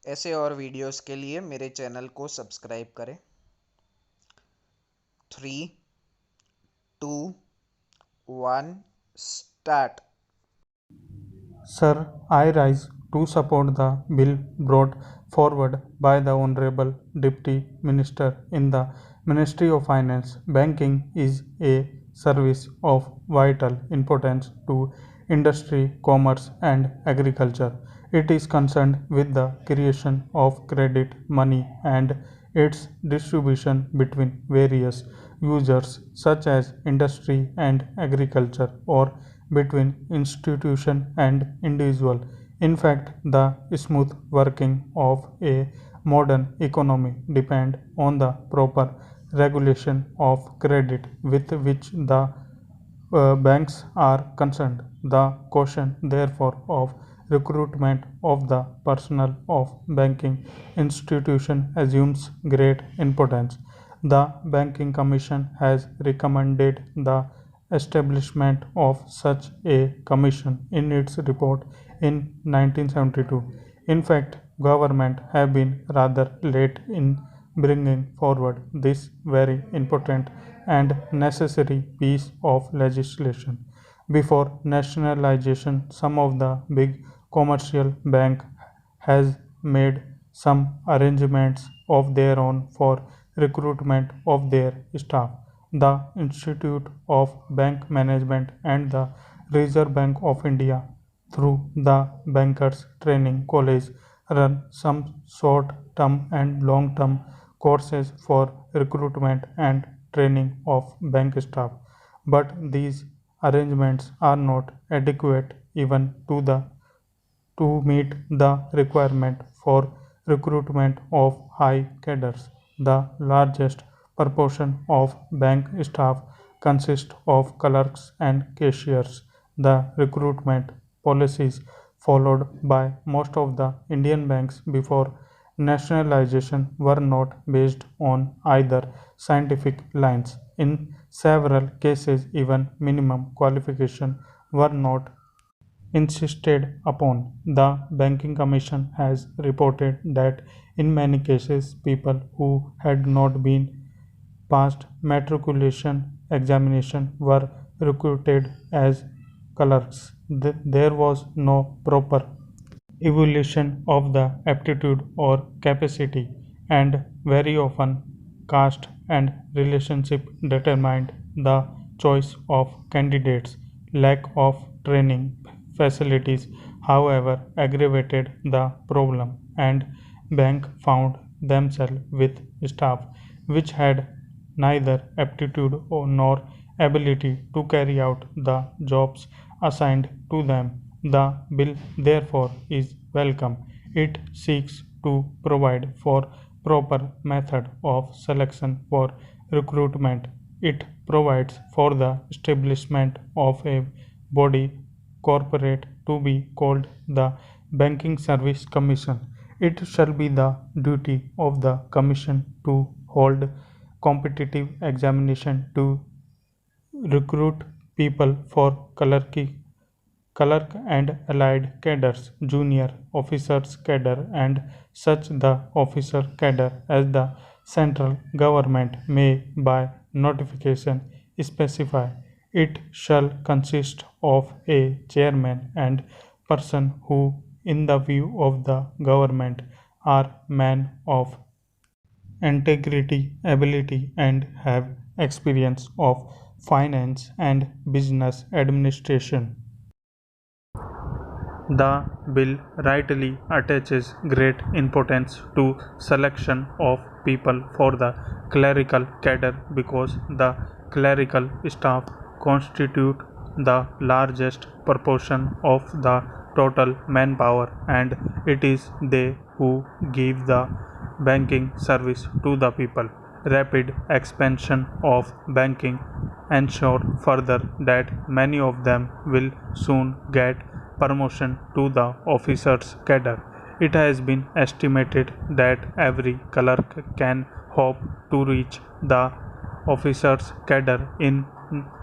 ऐसे और वीडियोस के लिए मेरे चैनल को सब्सक्राइब करें। 3, 2, 1 start. Sir, I rise to support the bill brought forward by the Honorable Deputy Minister in the Ministry of Finance. Banking is a service of vital importance to industry, commerce, and agriculture. It is concerned with the creation of credit, money, and its distribution between various users such as industry and agriculture, or between institution and individual. In fact, the smooth working of a modern economy depend on the proper regulation of credit with which the banks are concerned. The question, therefore, of recruitment of the personnel of banking institution assumes great importance. The Banking Commission has recommended the establishment of such a commission in its report in 1972. In fact, government have been rather late in bringing forward this very important and necessary piece of legislation. Before nationalization, some of the big commercial bank has made some arrangements of their own for recruitment of their staff. The Institute of Bank Management and the Reserve Bank of India, through the Bankers Training College, run some short-term and long-term courses for recruitment and training of bank staff. But these arrangements are not adequate even to meet the requirement for recruitment of high cadres. The largest proportion of bank staff consists of clerks and cashiers. The recruitment policies followed by most of the Indian banks before nationalization were not based on either scientific lines. In several cases, even minimum qualification were not insisted upon. The Banking Commission has reported that in many cases, people who had not been passed matriculation examination were recruited as clerks. There was no proper evaluation of the aptitude or capacity, and very often caste and relationship determined the choice of candidates. Lack of training facilities, however, aggravated the problem, and bank found themselves with staff which had neither aptitude nor ability to carry out the jobs assigned to them. The bill, therefore, is welcome. It seeks to provide for proper method of selection for recruitment. It provides for the establishment of a body corporate to be called the Banking Service Commission. It shall be the duty of the Commission to hold competitive examination to recruit people for clerk and allied cadres, junior officers cadre, and such the officer cadre as the central government may by notification specify. It shall consist of a chairman and person who, in the view of the government, are men of integrity, ability, and have experience of finance and business administration. The bill rightly attaches great importance to selection of people for the clerical cadre because the clerical staff constitute the largest proportion of the total manpower, and it is they who give the banking service to the people. Rapid expansion of banking ensure further that many of them will soon get promotion to the officers cadre. It has been estimated that every clerk can hope to reach the officers cadre in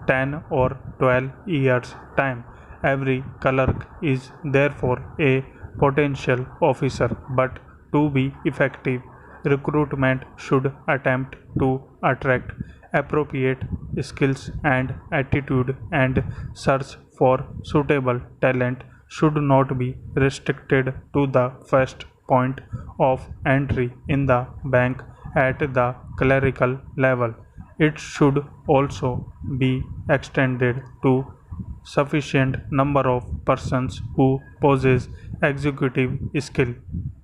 10 or 12 years' time. Every clerk is therefore a potential officer, but To be effective, recruitment should attempt to attract appropriate skills and attitude, and search for suitable talent should not be restricted to the first point of entry in the bank at the clerical level. It should also be extended to sufficient number of persons who possess executive skill.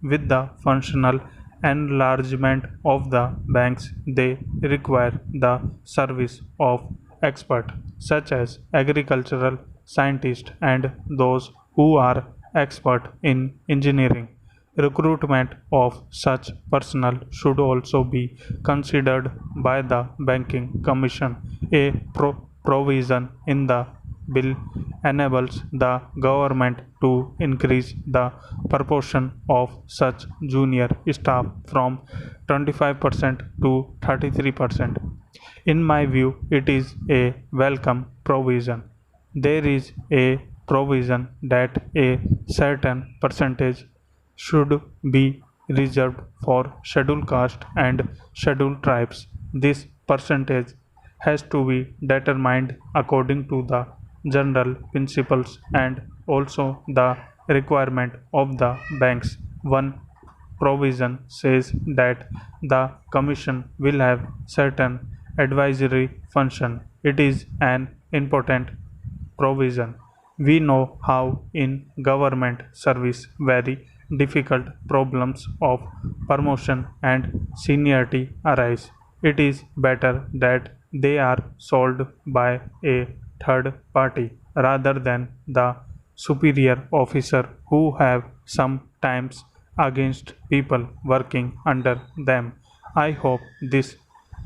With the functional enlargement of the banks, they require the service of experts such as agricultural scientists and those who are expert in engineering. Recruitment of such personnel should also be considered by the Banking Commission. A provision in the bill enables the government to increase the proportion of such junior staff from 25% to 33%. In my view, it is a welcome provision. There is a provision that a certain percentage should be reserved for scheduled caste and scheduled tribes. This percentage has to be determined according to the general principles and also the requirement of the banks. One provision says that the commission will have certain advisory function. It is an important provision. We know how in government service very difficult problems of promotion and seniority arise. It is better that they are solved by a third party rather than the superior officer who have sometimes against people working under them. I hope this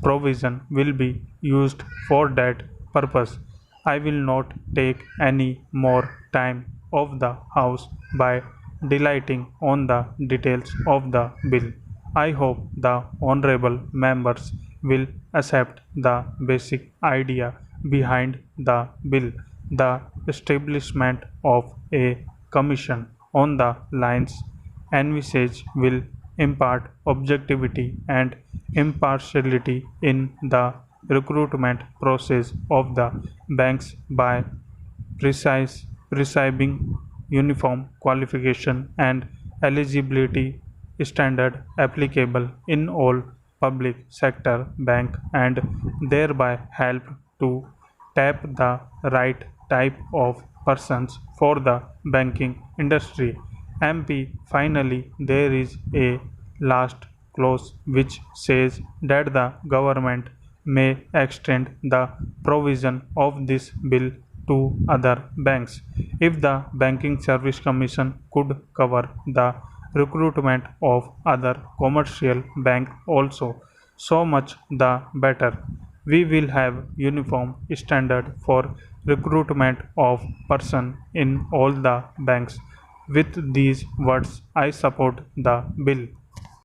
provision will be used for that purpose. I will not take any more time of the House by delighting on the details of the bill. I hope the honorable members will accept the basic idea behind the bill, the establishment of a commission on the lines envisaged will impart objectivity and impartiality in the recruitment process of the banks by prescribing uniform qualification and eligibility standard applicable in all public sector bank, and thereby help to tap the right type of persons for the banking industry. MP, finally, there is a last clause which says that the government may extend the provision of this bill to other banks. If the Banking Service Commission could cover the recruitment of other commercial bank also, so much the better. We will have uniform standard for recruitment of person in all the banks. With these words, I support the bill.